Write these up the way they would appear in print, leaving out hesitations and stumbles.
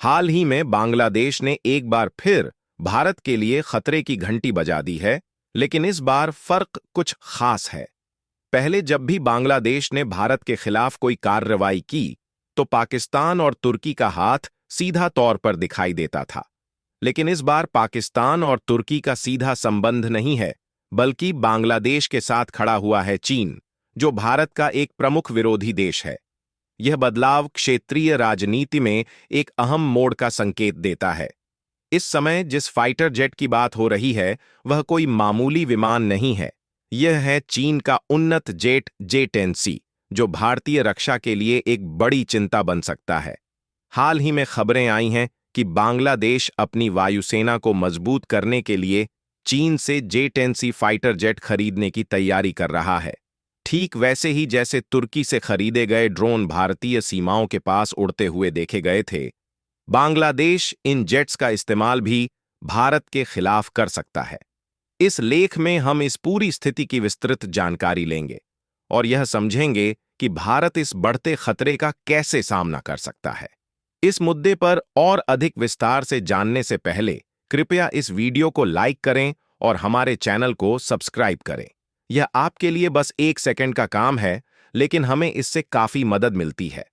हाल ही में बांग्लादेश ने एक बार फिर भारत के लिए खतरे की घंटी बजा दी है, लेकिन इस बार फर्क कुछ खास है। पहले जब भी बांग्लादेश ने भारत के खिलाफ कोई कार्रवाई की, तो पाकिस्तान और तुर्की का हाथ सीधा तौर पर दिखाई देता था। लेकिन इस बार पाकिस्तान और तुर्की का सीधा संबंध नहीं है, बल्कि बांग्लादेश के साथ खड़ा हुआ है चीन, जो भारत का एक प्रमुख विरोधी देश है। यह बदलाव क्षेत्रीय राजनीति में एक अहम मोड़ का संकेत देता है। इस समय जिस फाइटर जेट की बात हो रही है, वह कोई मामूली विमान नहीं है। यह है चीन का उन्नत जेट J-10C, जो भारतीय रक्षा के लिए एक बड़ी चिंता बन सकता है। हाल ही में खबरें आई हैं कि बांग्लादेश अपनी वायुसेना को मजबूत करने के लिए चीन से J-10C फाइटर जेट खरीदने की तैयारी कर रहा है। ठीक वैसे ही जैसे तुर्की से खरीदे गए ड्रोन भारतीय सीमाओं के पास उड़ते हुए देखे गए थे, बांग्लादेश इन जेट्स का इस्तेमाल भी भारत के खिलाफ कर सकता है। इस लेख में हम इस पूरी स्थिति की विस्तृत जानकारी लेंगे और यह समझेंगे कि भारत इस बढ़ते खतरे का कैसे सामना कर सकता है। इस मुद्दे पर और अधिक विस्तार से जानने से पहले कृपया इस वीडियो को लाइक करें और हमारे चैनल को सब्सक्राइब करें। यह आपके लिए बस 1 सेकंड का काम है, लेकिन हमें इससे काफी मदद मिलती है।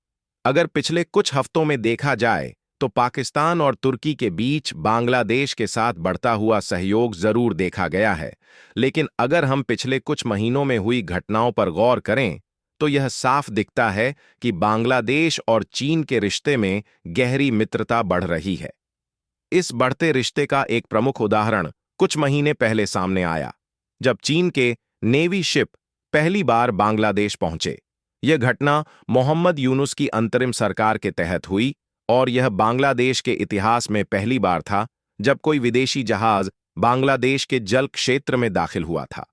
अगर पिछले कुछ हफ्तों में देखा जाए, तो पाकिस्तान और तुर्की के बीच बांग्लादेश के साथ बढ़ता हुआ सहयोग जरूर देखा गया है, लेकिन अगर हम पिछले कुछ महीनों में हुई घटनाओं पर गौर करें, तो यह साफ दिखता है कि बांग्लादेश और चीन के रिश्ते में गहरी मित्रता बढ़ रही है। इस बढ़ते रिश्ते का एक प्रमुख उदाहरण कुछ महीने पहले सामने आया, जब चीन के नेवी शिप पहली बार बांग्लादेश पहुंचे। यह घटना मोहम्मद यूनुस की अंतरिम सरकार के तहत हुई और यह बांग्लादेश के इतिहास में पहली बार था जब कोई विदेशी जहाज बांग्लादेश के जल क्षेत्र में दाखिल हुआ था।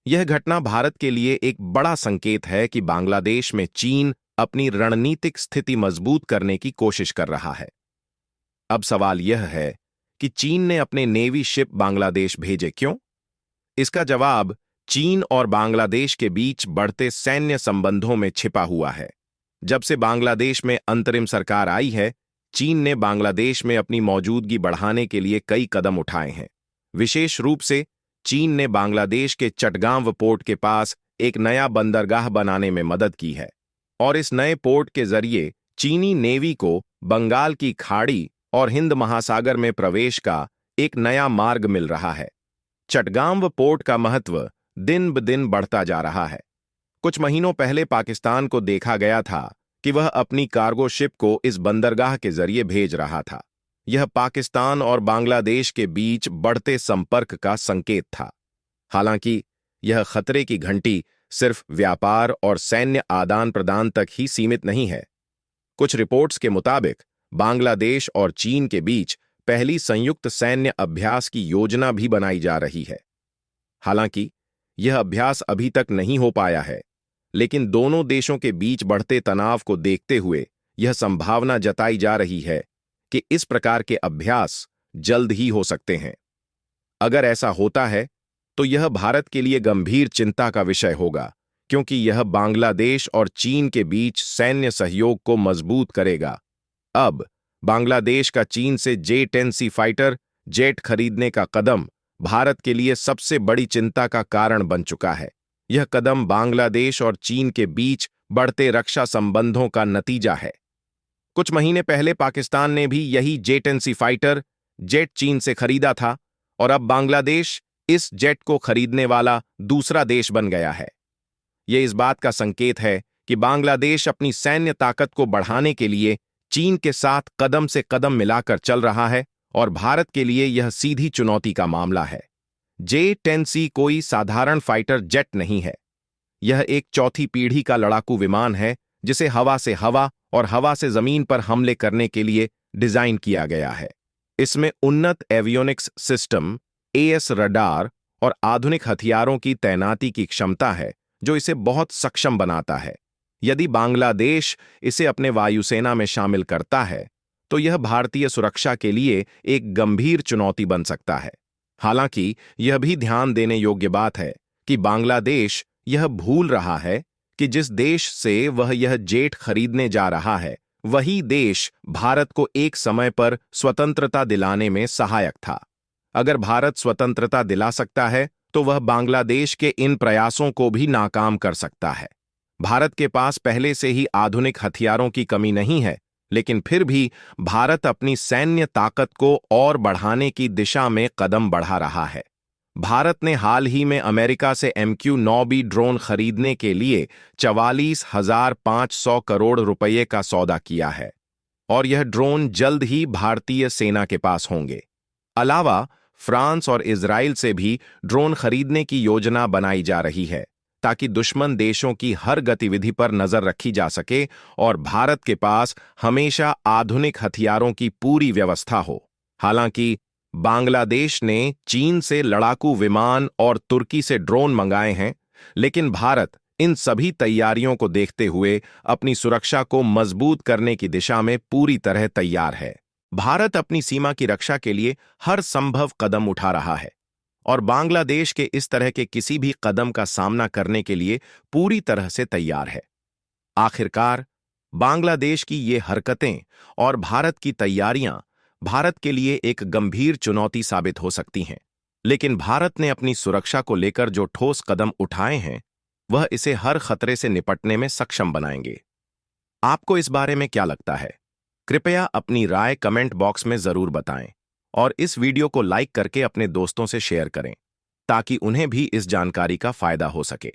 यह घटना भारत के लिए एक बड़ा संकेत है कि बांग्लादेश में चीन अपनी रणनीतिक स्थिति मजबूत करने की कोशिश कर रहा है। अब सवाल यह है कि चीन ने अपने नेवी शिप बांग्लादेश भेजे क्यों? इसका जवाब चीन और बांग्लादेश के बीच बढ़ते सैन्य संबंधों में छिपा हुआ है। जब से बांग्लादेश में अंतरिम सरकार आई है, चीन ने बांग्लादेश में अपनी मौजूदगी बढ़ाने के लिए कई कदम उठाए हैं। विशेष रूप से चीन ने बांग्लादेश के चटगांव पोर्ट के पास एक नया बंदरगाह बनाने में मदद की है और इस नए पोर्ट के जरिए चीनी नेवी को बंगाल की खाड़ी और हिंद महासागर में प्रवेश का एक नया मार्ग मिल रहा है। चटगांव पोर्ट का महत्व दिन ब दिन बढ़ता जा रहा है। कुछ महीनों पहले पाकिस्तान को देखा गया था कि वह अपनी कार्गो शिप को इस बंदरगाह के जरिए भेज रहा था। यह पाकिस्तान और बांग्लादेश के बीच बढ़ते संपर्क का संकेत था। हालांकि यह खतरे की घंटी सिर्फ व्यापार और सैन्य आदान प्रदान तक ही सीमित नहीं है। कुछ रिपोर्ट्स के मुताबिक बांग्लादेश और चीन के बीच पहली संयुक्त सैन्य अभ्यास की योजना भी बनाई जा रही है। हालांकि यह अभ्यास अभी तक नहीं हो पाया है, लेकिन दोनों देशों के बीच बढ़ते तनाव को देखते हुए यह संभावना जताई जा रही है कि इस प्रकार के अभ्यास जल्द ही हो सकते हैं। अगर ऐसा होता है, तो यह भारत के लिए गंभीर चिंता का विषय होगा, क्योंकि यह बांग्लादेश और चीन के बीच सैन्य सहयोग को मजबूत करेगा। अब बांग्लादेश का चीन से J-10C फाइटर जेट खरीदने का कदम भारत के लिए सबसे बड़ी चिंता का कारण बन चुका है। यह कदम बांग्लादेश और चीन के बीच बढ़ते रक्षा संबंधों का नतीजा है। कुछ महीने पहले पाकिस्तान ने भी यही J-10C फाइटर जेट चीन से खरीदा था और अब बांग्लादेश इस जेट को खरीदने वाला दूसरा देश बन गया है। यह इस बात का संकेत है कि बांग्लादेश अपनी सैन्य ताकत को बढ़ाने के लिए चीन के साथ कदम से कदम मिलाकर चल रहा है और भारत के लिए यह सीधी चुनौती का मामला है। J-10C कोई साधारण फाइटर जेट नहीं है। यह एक चौथी पीढ़ी का लड़ाकू विमान है, जिसे हवा से हवा और हवा से जमीन पर हमले करने के लिए डिजाइन किया गया है। इसमें उन्नत एवियोनिक्स सिस्टम, AS रडार और आधुनिक हथियारों की तैनाती की क्षमता है, जो इसे बहुत सक्षम बनाता है। यदि बांग्लादेश इसे अपने वायुसेना में शामिल करता है, तो यह भारतीय सुरक्षा के लिए एक गंभीर चुनौती बन सकता है। हालांकि यह भी ध्यान देने योग्य बात है कि बांग्लादेश यह भूल रहा है कि जिस देश से वह यह जेट खरीदने जा रहा है, वही देश भारत को एक समय पर स्वतंत्रता दिलाने में सहायक था। अगर भारत स्वतंत्रता दिला सकता है तो वह बांग्लादेश के इन प्रयासों को भी नाकाम कर सकता है। भारत के पास पहले से ही आधुनिक हथियारों की कमी नहीं है, लेकिन फिर भी भारत अपनी सैन्य ताकत को और बढ़ाने की दिशा में कदम बढ़ा रहा है। भारत ने हाल ही में अमेरिका से MQ-9B ड्रोन खरीदने के लिए 44,500 करोड़ रुपये का सौदा किया है और यह ड्रोन जल्द ही भारतीय सेना के पास होंगे। अलावा फ्रांस और इजराइल से भी ड्रोन खरीदने की योजना बनाई जा रही है ताकि दुश्मन देशों की हर गतिविधि पर नजर रखी जा सके और भारत के पास हमेशा आधुनिक हथियारों की पूरी व्यवस्था हो। हालांकि बांग्लादेश ने चीन से लड़ाकू विमान और तुर्की से ड्रोन मंगाए हैं, लेकिन भारत इन सभी तैयारियों को देखते हुए अपनी सुरक्षा को मजबूत करने की दिशा में पूरी तरह तैयार है। भारत अपनी सीमा की रक्षा के लिए हर संभव कदम उठा रहा है और बांग्लादेश के इस तरह के किसी भी कदम का सामना करने के लिए पूरी तरह से तैयार है। आखिरकार, बांग्लादेश की ये हरकतें और भारत की तैयारियां भारत के लिए एक गंभीर चुनौती साबित हो सकती हैं, लेकिन भारत ने अपनी सुरक्षा को लेकर जो ठोस कदम उठाए हैं, वह इसे हर खतरे से निपटने में सक्षम बनाएंगे। आपको इस बारे में क्या लगता है? कृपया अपनी राय कमेंट बॉक्स में जरूर बताएं और इस वीडियो को लाइक करके अपने दोस्तों से शेयर करें ताकि उन्हें भी इस जानकारी का फायदा हो सके।